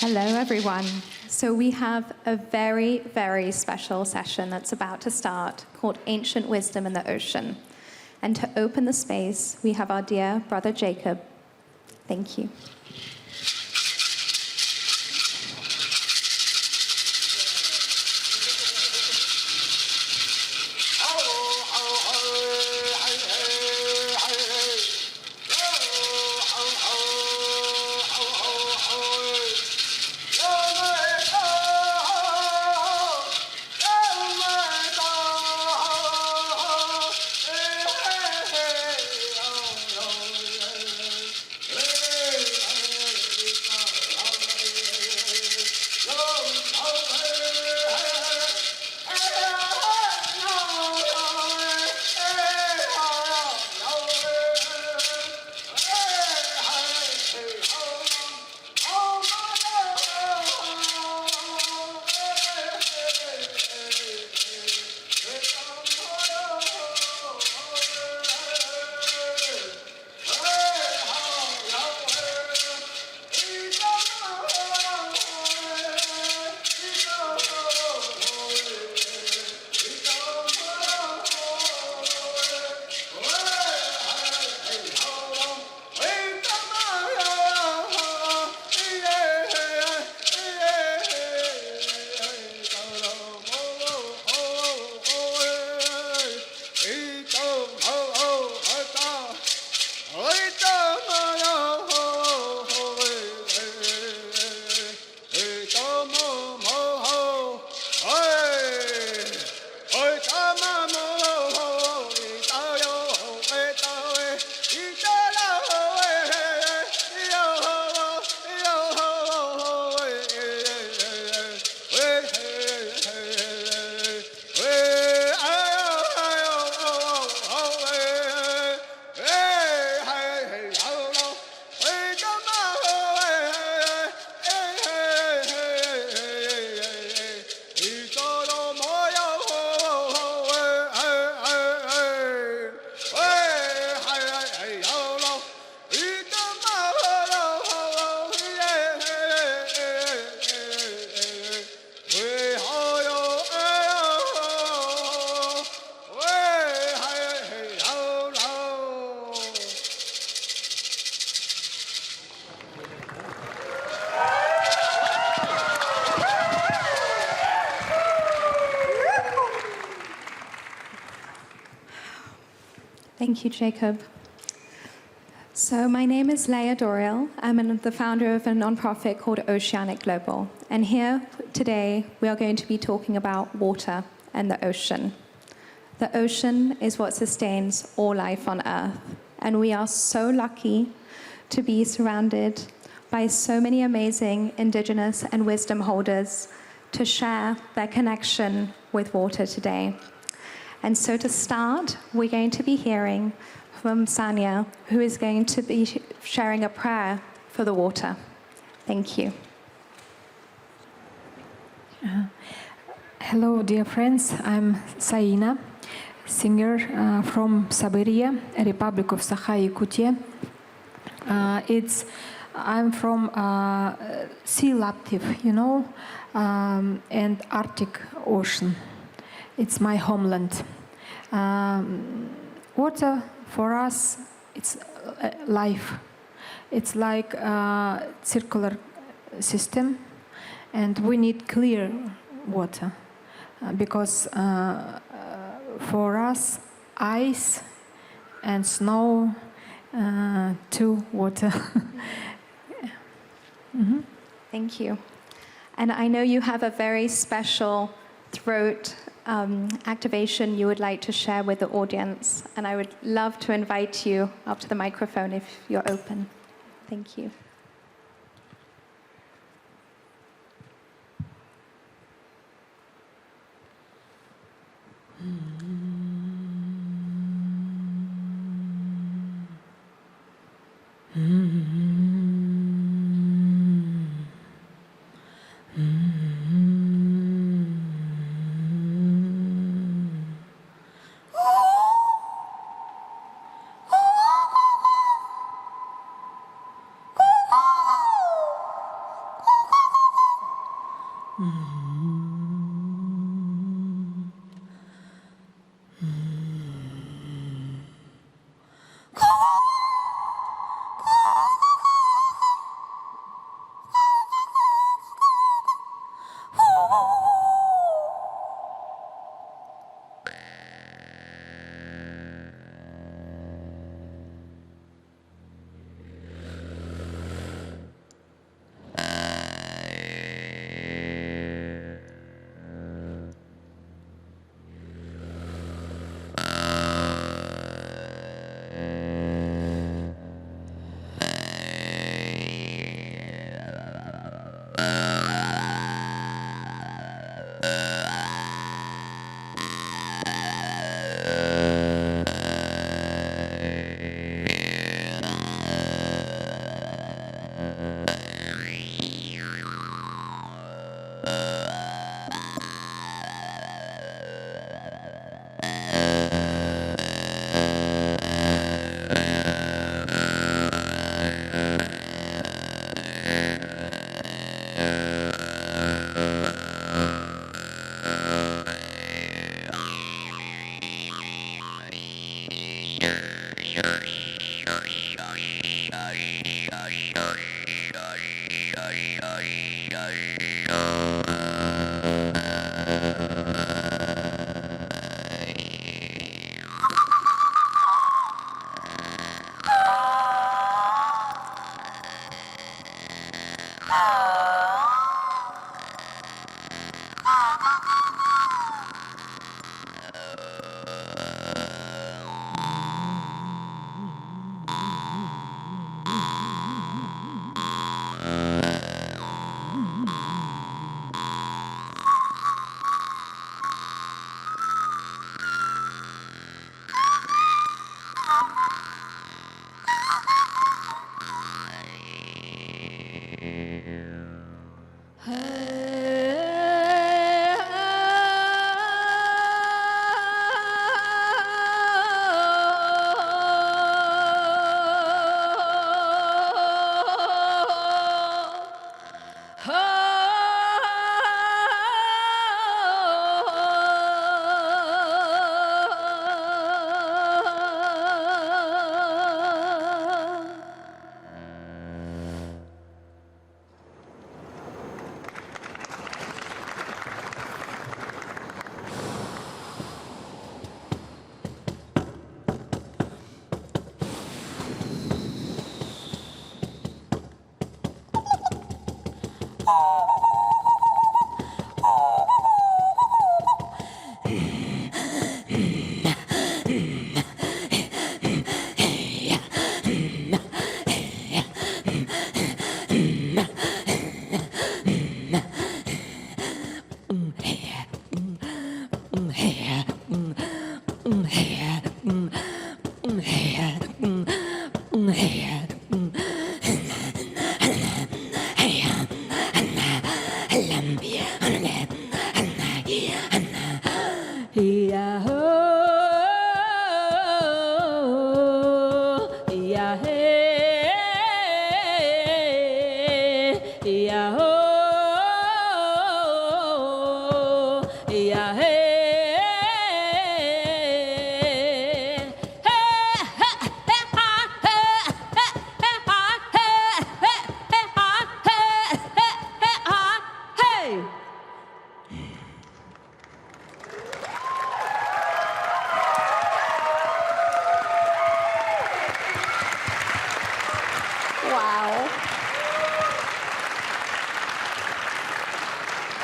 Hello, everyone. So we have a very, very special session that's about to start called Ancient Wisdom in the Ocean. And to open the space, we have our dear brother Jacob. Thank you. Thank you, Jacob. So my name is Leah Doriel. I'm the founder of a nonprofit called Oceanic Global. And here today, we are going to be talking about water and the ocean. The ocean is what sustains all life on Earth. And we are so lucky to be surrounded by so many amazing indigenous and wisdom holders to share their connection with water today. And so to start, we're going to be hearing from Saina, who is going to be sharing a prayer for the water. Thank you. Hello, dear friends. I'm Saina, singer from Siberia, Republic of Sakha, Yakutia. I'm from sea laptive, and Arctic Ocean. It's my homeland. Water for us, it's life. It's like a circular system, and we need clear water because for us, ice and snow to water. Mm-hmm. Thank you. And I know you have a very special throat activation you would like to share with the audience. And I would love to invite you up to the microphone if you're open. Thank you.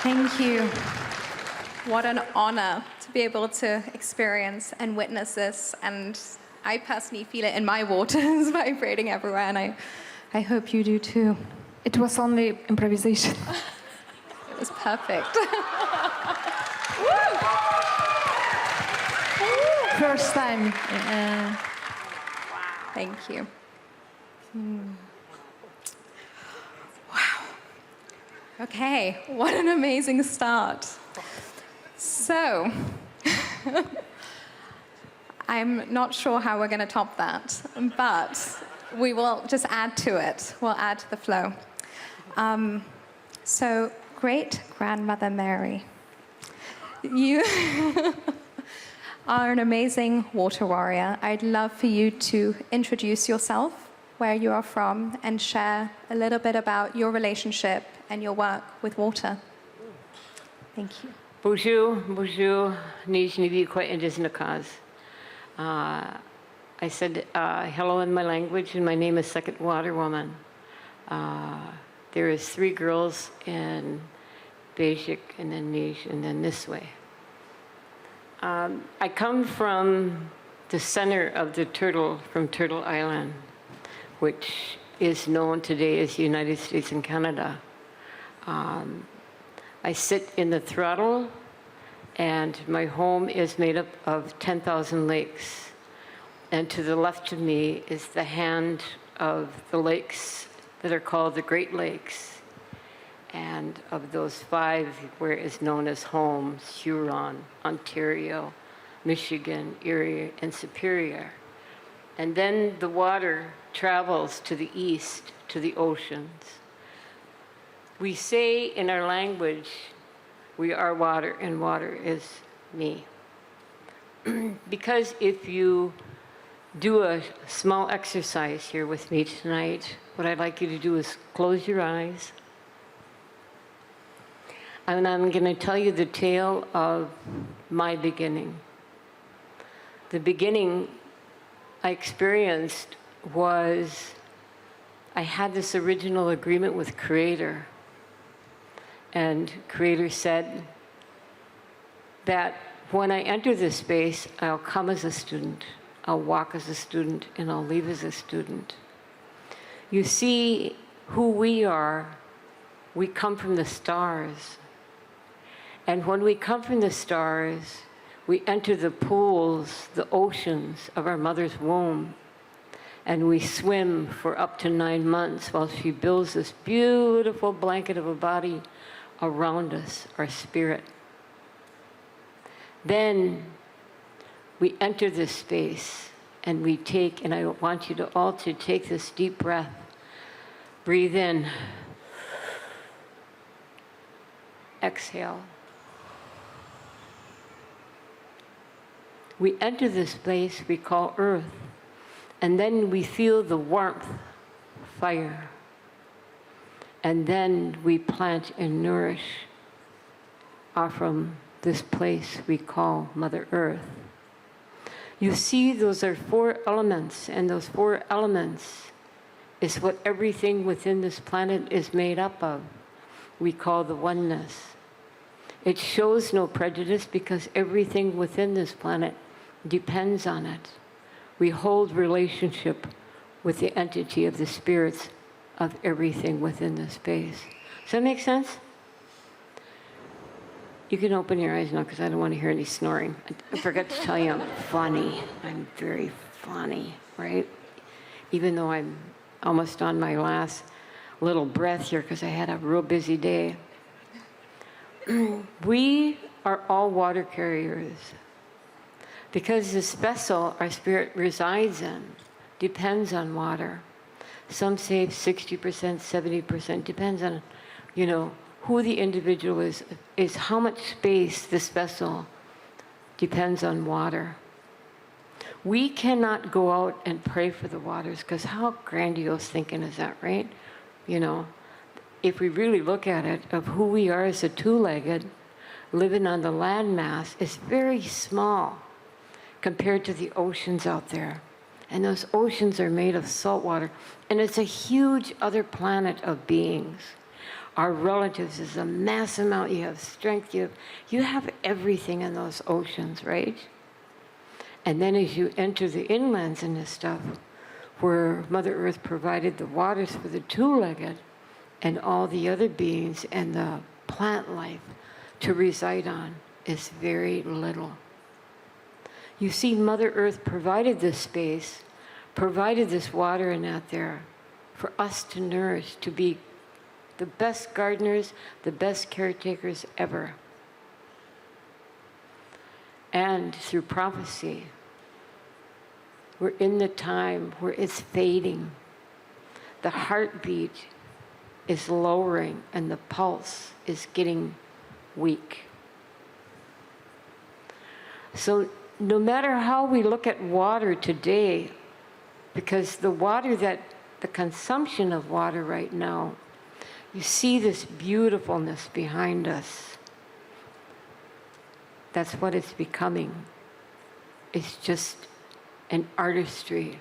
Thank you. What an honor to be able to experience and witness this. And I personally feel it in my waters vibrating everywhere, and I hope you do too. It was only improvisation. It was perfect. First time. Thank you. Okay, what an amazing start. So, I'm not sure how we're going to top that, but we will just add to it. We'll add to the flow. So, great-grandmother Mary. You are an amazing water warrior. I'd love for you to introduce yourself, where you are from, and share a little bit about your relationship and your work with water. Thank you. Bonjour, Nijnivi kwa Indisnakas. I said hello in my language, and my name is Second Water Woman. There is 3 girls in Basic, and then Nish, and then this way. I come from the center of the turtle, from Turtle Island, which is known today as the United States and Canada. I sit in the throttle, and my home is made up of 10,000 lakes. And to the left of me is the hand of the lakes that are called the Great Lakes. And of those 5, where it is known as home, Huron, Ontario, Michigan, Erie, and Superior. And then the water travels to the east, to the oceans. We say in our language, we are water, and water is me. Because if you do a small exercise here with me tonight, what I'd like you to do is close your eyes. And I'm going to tell you the tale of my beginning. The beginning I experienced was I had this original agreement with Creator. And Creator said that when I enter this space, I'll come as a student, I'll walk as a student, and I'll leave as a student. You see who we are, we come from the stars. And when we come from the stars, we enter the pools, the oceans of our mother's womb. And we swim for up to 9 months while she builds this beautiful blanket of a body around us, our spirit. Then we enter this space and we take, and I want you to all to take this deep breath. Breathe in. Exhale. We enter this place we call Earth, and then we feel the warmth, fire. And then we plant and nourish from this place we call Mother Earth. You see, those are 4 elements, and those 4 elements is what everything within this planet is made up of. We call the oneness. It shows no prejudice because everything within this planet depends on it. We hold relationship with the entity of the spirits of everything within the space. Does that make sense? You can open your eyes now because I don't want to hear any snoring. I forgot to tell you I'm funny. I'm very funny, right? Even though I'm almost on my last little breath here because I had a real busy day. We are all water carriers because this vessel our spirit resides in depends on water. Some say 60%, 70%, depends on, who the individual is how much space this vessel depends on water. We cannot go out and pray for the waters because how grandiose thinking is that, right? If we really look at it, of who we are as a 2-legged, living on the landmass is very small compared to the oceans out there. And those oceans are made of salt water. And it's a huge other planet of beings. Our relatives is a mass amount. You have strength. You have everything in those oceans, right? And then as you enter the inlands and this stuff, where Mother Earth provided the waters for the 2-legged and all the other beings and the plant life to reside on, is very little. You see, Mother Earth provided this space, provided this water and that there for us to nourish, to be the best gardeners, the best caretakers ever. And through prophecy, we're in the time where it's fading. The heartbeat is lowering and the pulse is getting weak. So no matter how we look at water today, because the consumption of water right now, you see this beautifulness behind us. That's what it's becoming. It's just an artistry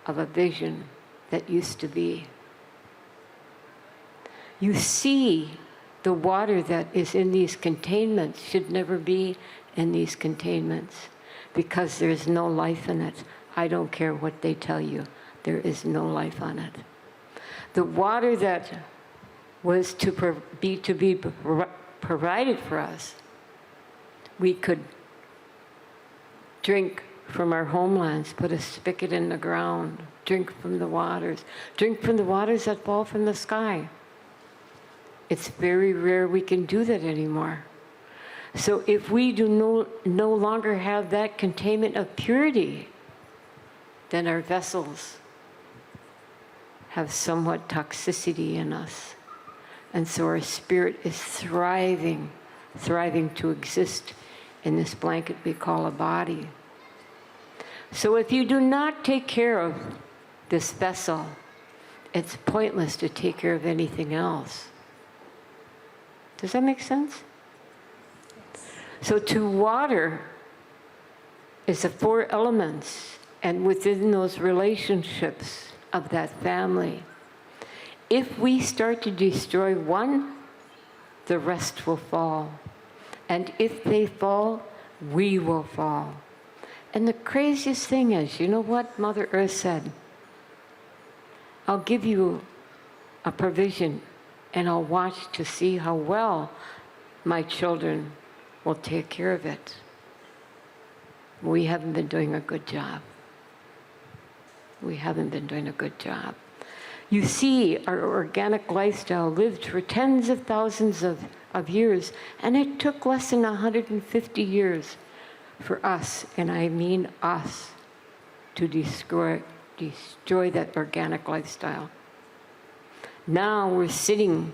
of a vision that used to be. You see the water that is in these containments should never be in these containments because there's no life in it. I don't care what they tell you. There is no life on it. The water that was to be provided for us, we could drink from our homelands, put a spigot in the ground, drink from the waters that fall from the sky. It's very rare we can do that anymore. So if we do no longer have that containment of purity, then our vessels have somewhat toxicity in us. And so our spirit is thriving to exist in this blanket we call a body. So if you do not take care of this vessel, it's pointless to take care of anything else. Does that make sense? So to water is the four elements, and within those relationships of that family, if we start to destroy one, the rest will fall. And if they fall, we will fall. And the craziest thing is, you know what Mother Earth said? I'll give you a provision, and I'll watch to see how well my children will take care of it. We haven't been doing a good job. We haven't been doing a good job. You see, our organic lifestyle lived for tens of thousands of years, and it took less than 150 years for us, and I mean us, to destroy that organic lifestyle. Now we're sitting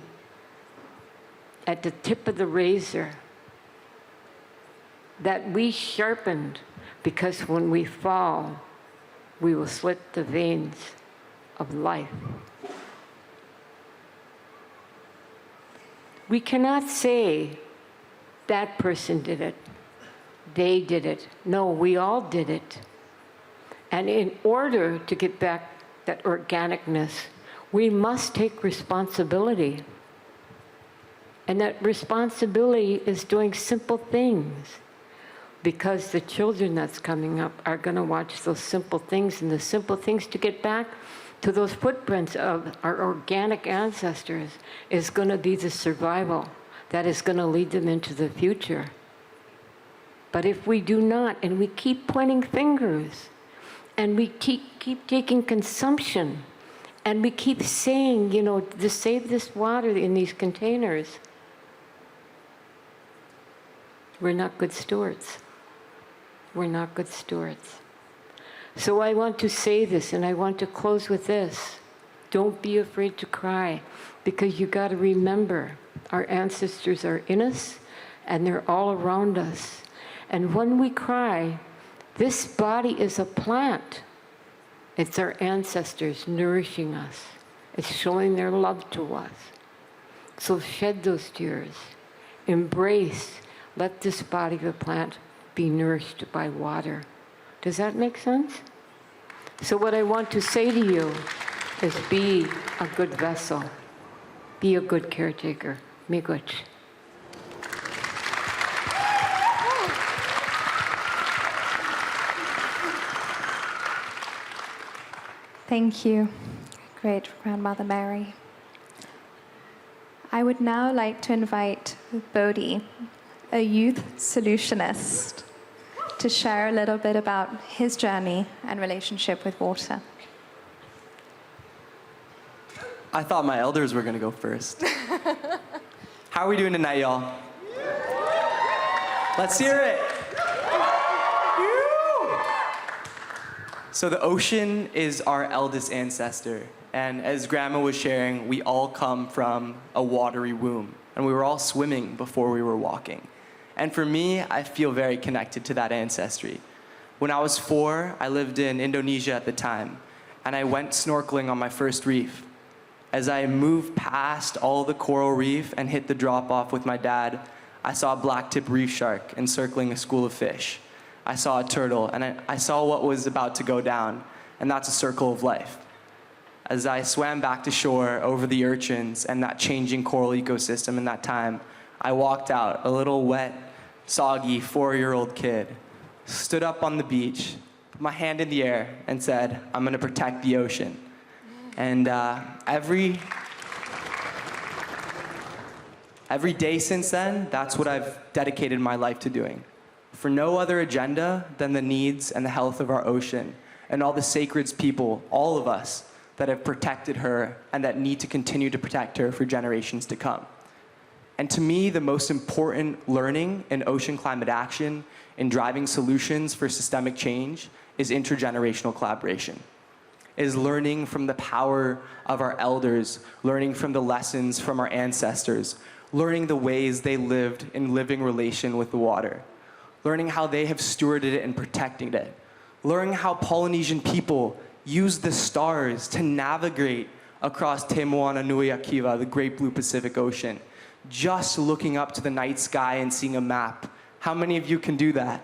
at the tip of the razor that we sharpened, because when we fall, we will slit the veins of life. We cannot say that person did it, they did it. No, we all did it. And in order to get back that organicness, we must take responsibility. And that responsibility is doing simple things, because the children that's coming up are going to watch those simple things, and the simple things to get back to those footprints of our organic ancestors is going to be the survival that is going to lead them into the future. But if we do not, and we keep pointing fingers, and we keep taking consumption, and we keep saying, you know, to save this water in these containers, we're not good stewards. We're not good stewards. So I want to say this, and I want to close with this. Don't be afraid to cry, because you got to remember our ancestors are in us, and they're all around us. And when we cry, this body is a plant. It's our ancestors nourishing us. It's showing their love to us. So shed those tears. Embrace. Let this body of a plant be nourished by water. Does that make sense? So what I want to say to you is be a good vessel. Be a good caretaker. Miigwech. Thank you, great Grandmother Mary. I would now like to invite Bodhi, a youth solutionist, to share a little bit about his journey and relationship with water. I thought my elders were going to go first. How are we doing tonight, y'all? Let's hear it. So the ocean is our eldest ancestor. And as Grandma was sharing, we all come from a watery womb. And we were all swimming before we were walking. And for me, I feel very connected to that ancestry. When I was 4, I lived in Indonesia at the time. And I went snorkeling on my first reef. As I moved past all the coral reef and hit the drop-off with my dad, I saw a black-tip reef shark encircling a school of fish. I saw a turtle, and I saw what was about to go down, and that's a circle of life. As I swam back to shore over the urchins and that changing coral ecosystem in that time, I walked out, a little wet, soggy 4-year-old kid, stood up on the beach, put my hand in the air, and said, "I'm gonna protect the ocean." And every day since then, that's what I've dedicated my life to doing. For no other agenda than the needs and the health of our ocean and all the sacred people, all of us, that have protected her and that need to continue to protect her for generations to come. And to me, the most important learning in ocean climate action, in driving solutions for systemic change, is intergenerational collaboration. Is learning from the power of our elders, learning from the lessons from our ancestors, learning the ways they lived in living relation with the water, learning how they have stewarded it and protected it, learning how Polynesian people use the stars to navigate across Te Moana Nui Akiva, the Great Blue Pacific Ocean, just looking up to the night sky and seeing a map. How many of you can do that?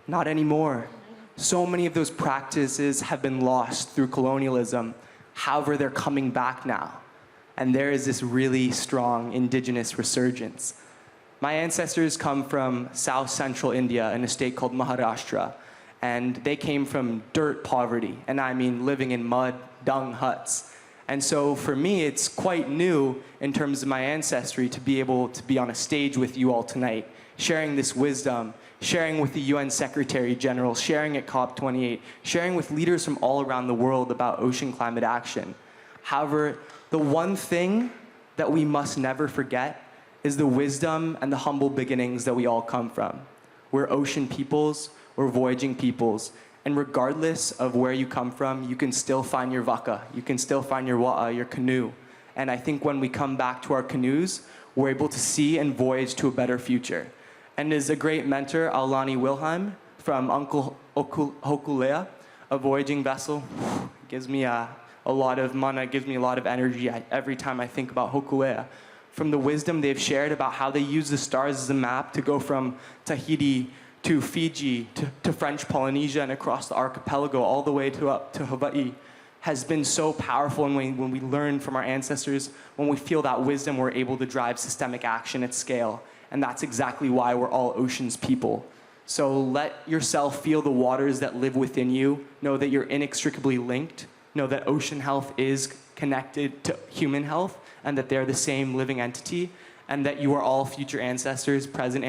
Not anymore. So many of those practices have been lost through colonialism. However, they're coming back now. And there is this really strong indigenous resurgence. My ancestors come from South Central India in a state called Maharashtra. And they came from dirt poverty. And I mean living in mud, dung huts. And so for me, it's quite new in terms of my ancestry to be able to be on a stage with you all tonight, sharing this wisdom, sharing with the UN Secretary General, sharing at COP28, sharing with leaders from all around the world about ocean climate action. However, the one thing that we must never forget is the wisdom and the humble beginnings that we all come from. We're ocean peoples, we're voyaging peoples, and regardless of where you come from, you can still find your waka, you can still find your wa'a, your canoe. And I think when we come back to our canoes, we're able to see and voyage to a better future. And as a great mentor, Aulani Wilhelm from Uncle Hokulea, a voyaging vessel, gives me a lot of mana, gives me a lot of energy every time I think about Hokulea. From the wisdom they've shared about how they use the stars as a map to go from Tahiti to Fiji to French Polynesia and across the archipelago all the way up to Hawaii has been so powerful. And when we learn from our ancestors, when we feel that wisdom, we're able to drive systemic action at scale. And that's exactly why we're all oceans people. So let yourself feel the waters that live within you. Know that you're inextricably linked. Know that ocean health is connected to human health and that they're the same living entity, and that you are all future ancestors, present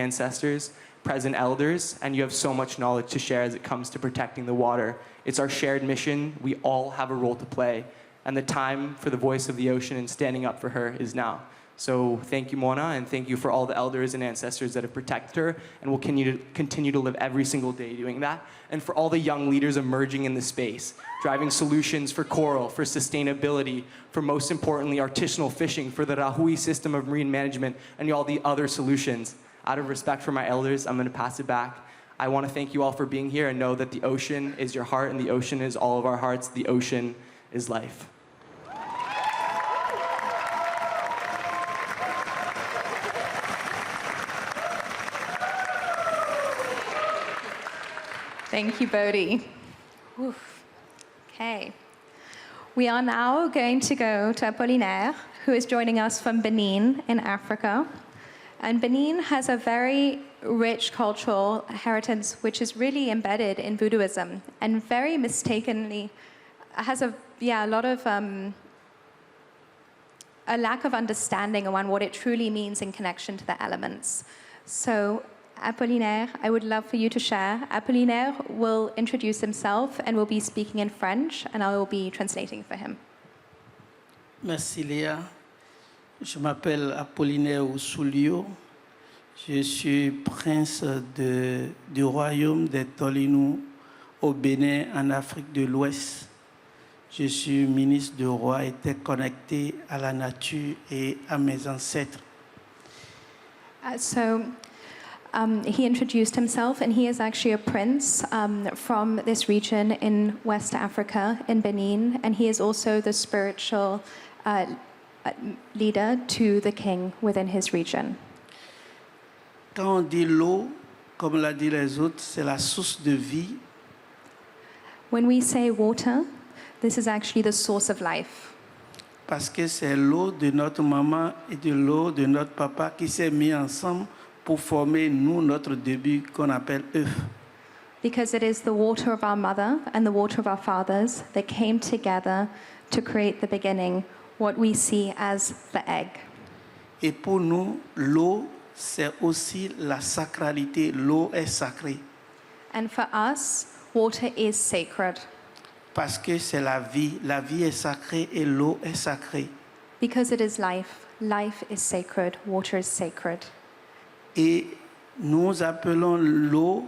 elders, and you have so much knowledge to share as it comes to protecting the water. It's our shared mission. We all have a role to play, and the time for the voice of the ocean and standing up for her is now. So thank you, Mona, and thank you for all the elders and ancestors that have protected her and will continue to live every single day doing that. And for all the young leaders emerging in the space, driving solutions for coral, for sustainability, for most importantly, artisanal fishing, for the Rahui system of marine management, and all the other solutions. Out of respect for my elders, I'm going to pass it back. I want to thank you all for being here and know that the ocean is your heart and the ocean is all of our hearts. The ocean is life. Thank you, Bodhi. Oof. Okay. We are now going to go to Appolinaire, who is joining us from Benin in Africa. And Benin has a very rich cultural heritage, which is really embedded in Voodooism, and very mistakenly has a lot of a lack of understanding around what it truly means in connection to the elements. So Appolinaire, I would love for you to share. Appolinaire will introduce himself and will be speaking in French, and I will be translating for him. Merci Léa. Je m'appelle Appolinaire Oussou. Je suis prince du royaume des Tolinou au Bénin, en Afrique de l'Ouest. Je suis ministre du roi, était connecté à la nature et à mes ancêtres. He introduced himself, and he is actually a prince from this region in West Africa, in Benin, and he is also the spiritual leader to the king within his region. Quand on dit l'eau, comme l'a dit les autres, c'est la source de vie. When we say water, this is actually the source of life. Parce que c'est l'eau de notre maman et de l'eau de notre papa qui s'est mis ensemble pour former, nous, notre début qu'on appelle œuf. Because it is the water of our mother and the water of our fathers that came together to create the beginning, what we see as the egg. Et pour nous, l'eau, c'est aussi la sacralité. L'eau est sacrée. And for us, water is sacred. Parce que c'est la vie. La vie est sacrée et l'eau est sacrée. Because it is life. Life is sacred. Water is sacred. Et nous appelons l'eau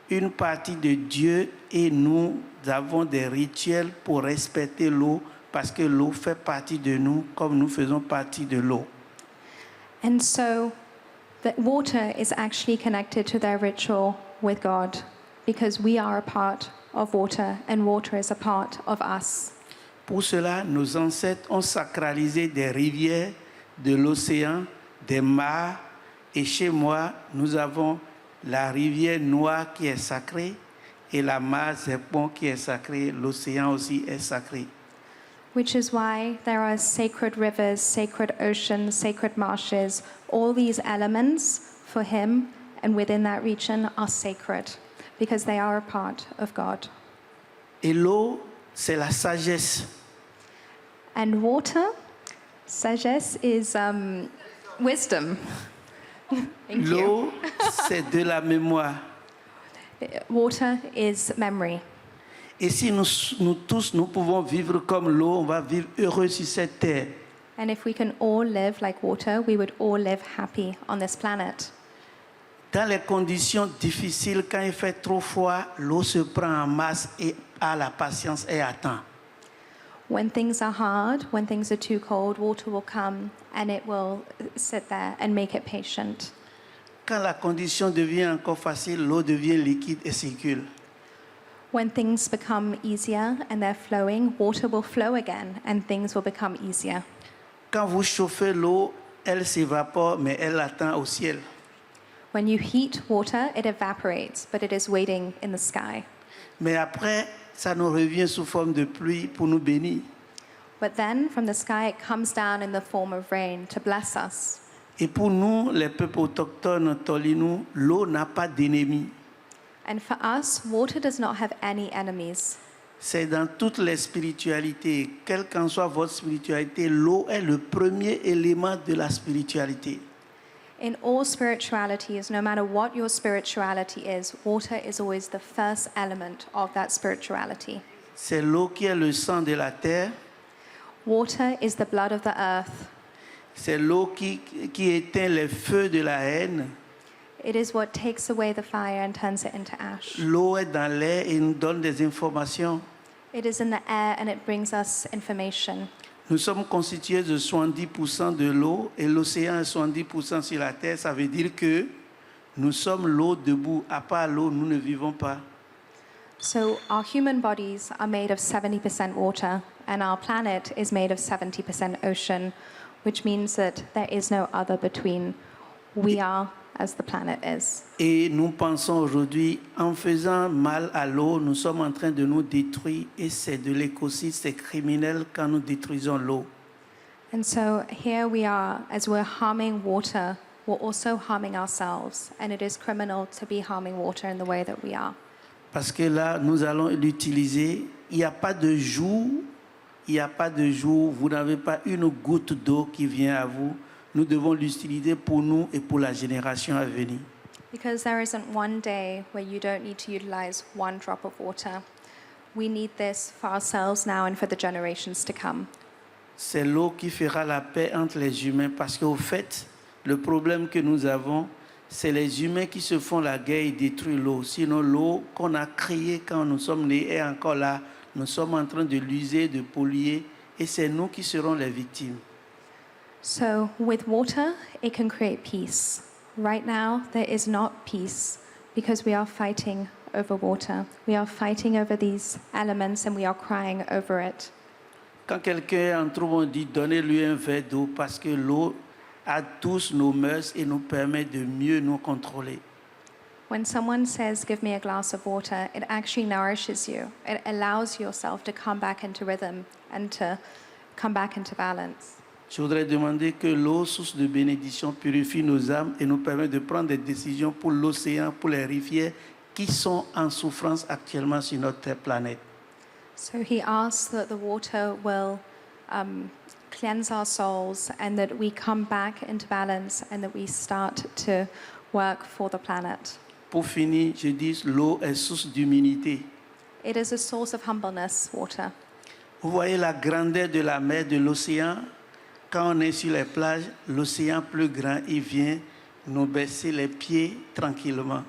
une partie de Dieu et nous avons des rituels pour respecter l'eau parce que l'eau fait partie de nous comme nous faisons partie de l'eau. And so the water is actually connected to their ritual with God because we are a part of water and water is a part of us. Pour cela, nos ancêtres ont sacralisé des rivières, de l'océan, des mares. Et chez moi, nous avons la rivière Noire qui est sacrée et la mare Zépon qui est sacrée. L'océan aussi est sacré. Which is why there are sacred rivers, sacred oceans, sacred marshes. All these elements for him and within that region are sacred because they are a part of God. Et l'eau, c'est la sagesse. And water, sagesse is wisdom. Thank you. L'eau, c'est de la mémoire. Water is memory. Et si nous tous, nous pouvons vivre comme l'eau, on va vivre heureux sur cette terre. And if we can all live like water, we would all live happy on this planet. Dans les conditions difficiles, quand il fait trop froid, l'eau se prend en masse et a la patience et attend. When things are hard, when things are too cold, water will come and it will sit there and make it patient. Quand la condition devient encore facile, l'eau devient liquide et circule. When things become easier and they're flowing, water will flow again and things will become easier. Quand vous chauffez l'eau, elle s'évapore, mais elle attend au ciel. When you heat water, it evaporates, but it is waiting in the sky. Mais après, ça nous revient sous forme de pluie pour nous bénir. But then from the sky, it comes down in the form of rain to bless us. Et pour nous, les peuples autochtones Tolinu, l'eau n'a pas d'ennemis. And for us, water does not have any enemies. C'est dans toutes les spiritualités, quelle qu'en soit votre spiritualité, l'eau est le premier élément de la spiritualité. In all spiritualities, no matter what your spirituality is, water is always the first element of that spirituality. C'est l'eau qui est le sang de la terre. Water is the blood of the earth. C'est l'eau qui éteint les feux de la haine. It is what takes away the fire and turns it into ash. L'eau est dans l'air et nous donne des informations. It is in the air and it brings us information. Nous sommes constitués de 70% de l'eau et l'océan est 70% sur la terre. Ça veut dire que nous sommes l'eau debout. À part l'eau, nous ne vivons pas. So our human bodies are made of 70% water and our planet is made of 70% ocean, which means that there is no other between. We are as the planet is. Et nous pensons aujourd'hui, en faisant mal à l'eau, nous sommes en train de nous détruire et c'est de l'écocide, c'est criminel quand nous détruisons l'eau. And so here we are, as we're harming water, we're also harming ourselves. And it is criminal to be harming water in the way that we are. Parce que là, nous allons l'utiliser. Il n'y a pas de jour, vous n'avez pas une goutte d'eau qui vient à vous. Nous devons l'utiliser pour nous et pour la génération à venir. Because there isn't one day where you don't need to utilize one drop of water. We need this for ourselves now and for the generations to come. C'est l'eau qui fera la paix entre les humains parce qu'au fait, le problème que nous avons, c'est les humains qui se font la guerre et détruisent l'eau. Sinon, l'eau qu'on a créée quand nous sommes nés est encore là. Nous sommes en train de l'user, de polluer, et c'est nous qui serons les victimes. So with water, it can create peace. Right now, there is not peace because we are fighting over water. We are fighting over these elements and we are crying over it. Quand quelqu'un en trouve, on dit donnez-lui un verre d'eau parce que l'eau a tous nos mœurs et nous permet de mieux nous contrôler. When someone says, give me a glass of water, it actually nourishes you. It allows yourself to come back into rhythm and to come back into balance. Je voudrais demander que l'eau, source de bénédiction, purifie nos âmes et nous permet de prendre des décisions pour l'océan, pour les rivières qui sont en souffrance actuellement sur notre planète. So he asks that the water will cleanse our souls and that we come back into balance and that we start to work for the planet. Pour finir, je dis l'eau est source d'humilité. It is a source of humbleness, water. Vous voyez la grandeur de la mer, de l'océan. Quand on est sur les plages, l'océan plus grand, il vient nous baisser les pieds tranquillement.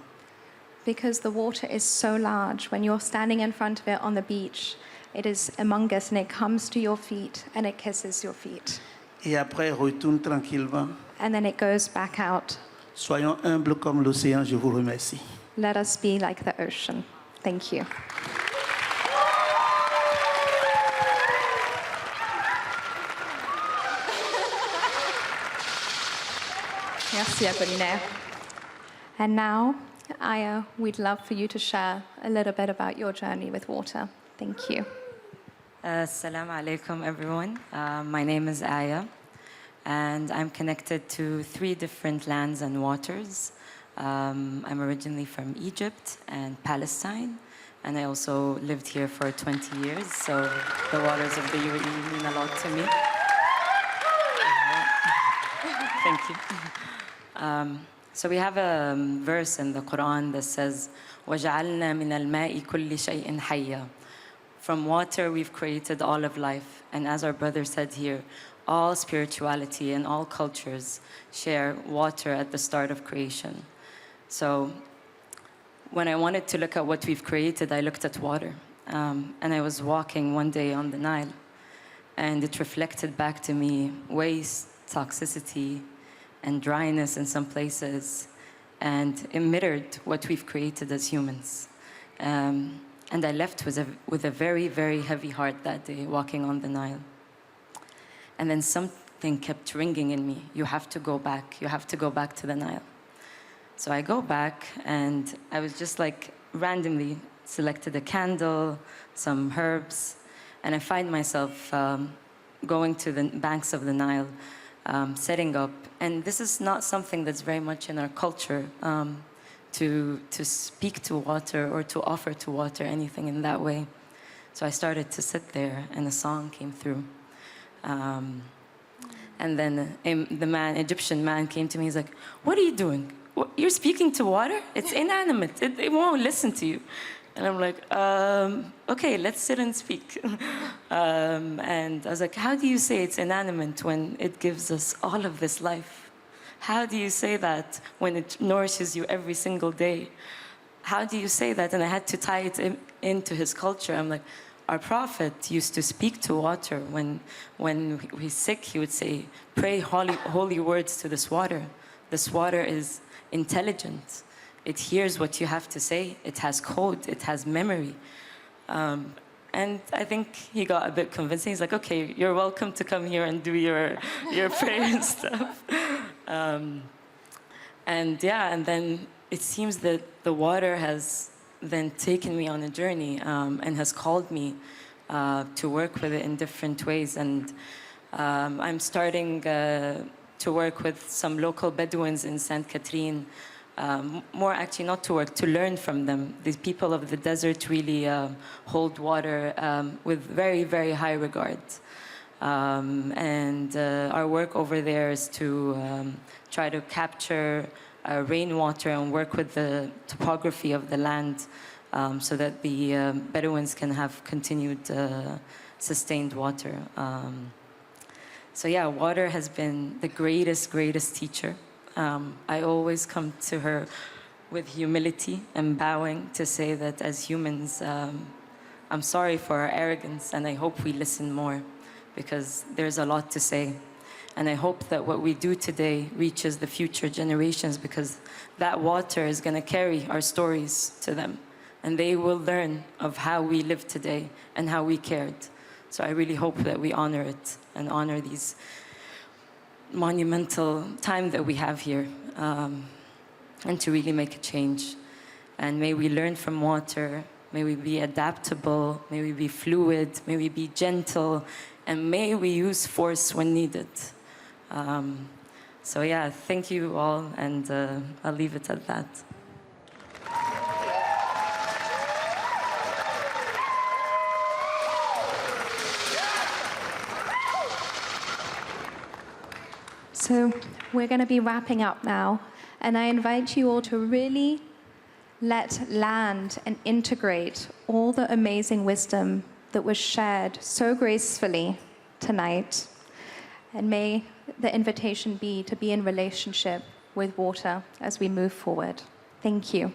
Because the water is so large, when you're standing in front of it on the beach, it is among us and it comes to your feet and it kisses your feet. Et après, il retourne tranquillement. And then it goes back out. Soyons humbles comme l'océan, je vous remercie. Let us be like the ocean. Thank you. Merci, Appolinaire. And now, Aya, we'd love for you to share a little bit about your journey with water. Thank you. Assalamu alaikum, everyone. My name is Aya, and I'm connected to 3 different lands and waters. I'm originally from Egypt and Palestine, and I also lived here for 20 years, so the waters of the UAE mean a lot to me. Thank you. So we have a verse in the Quran that says, وَجَعَلْنَا مِنَ الْمَاءِ كُلِّ شَيْءٍ حَيًّا. From water we've created all of life. And as our brother said here, all spirituality and all cultures share water at the start of creation. So when I wanted to look at what we've created, I looked at water. And I was walking one day on the Nile, and it reflected back to me waste, toxicity, and dryness in some places, and it mirrored what we've created as humans. And I left with a very, very heavy heart that day, walking on the Nile. And then something kept ringing in me. You have to go back. You have to go back to the Nile. So I go back, and I was just like randomly selected a candle, some herbs, and I find myself going to the banks of the Nile, setting up. And this is not something that's very much in our culture, to speak to water or to offer to water anything in that way. So I started to sit there, and a song came through. And then the Egyptian man came to me. He's like, "What are you doing? You're speaking to water? It's inanimate. It won't listen to you." And I'm like, okay, let's sit and speak. And I was like, how do you say it's inanimate when it gives us all of this life? How do you say that when it nourishes you every single day? How do you say that? And I had to tie it into his culture. I'm like, our prophet used to speak to water. When he's sick, he would say, pray holy words to this water. This water is intelligent. It hears what you have to say. It has code. It has memory. And I think he got a bit convincing. He's like, okay, you're welcome to come here and do your prayer and stuff. And then it seems that the water has then taken me on a journey and has called me to work with it in different ways. And I'm starting to work with some local Bedouins in Sainte Catherine. More actually not to work, to learn from them. These people of the desert really hold water with very, very high regard. And our work over there is to try to capture rainwater and work with the topography of the land so that the Bedouins can have continued sustained water. So yeah, water has been the greatest teacher. I always come to her with humility and bowing to say that as humans, I'm sorry for our arrogance, and I hope we listen more, because there's a lot to say. And I hope that what we do today reaches the future generations, because that water is going to carry our stories to them. And they will learn of how we live today and how we cared. So I really hope that we honor it and honor these monumental time that we have here, and to really make a change. And may we learn from water, may we be adaptable, may we be fluid, may we be gentle, and may we use force when needed. So yeah, thank you all, and I'll leave it at that. So we're going to be wrapping up now, and I invite you all to really let land and integrate all the amazing wisdom that was shared so gracefully tonight. And may the invitation be to be in relationship with water as we move forward. Thank you.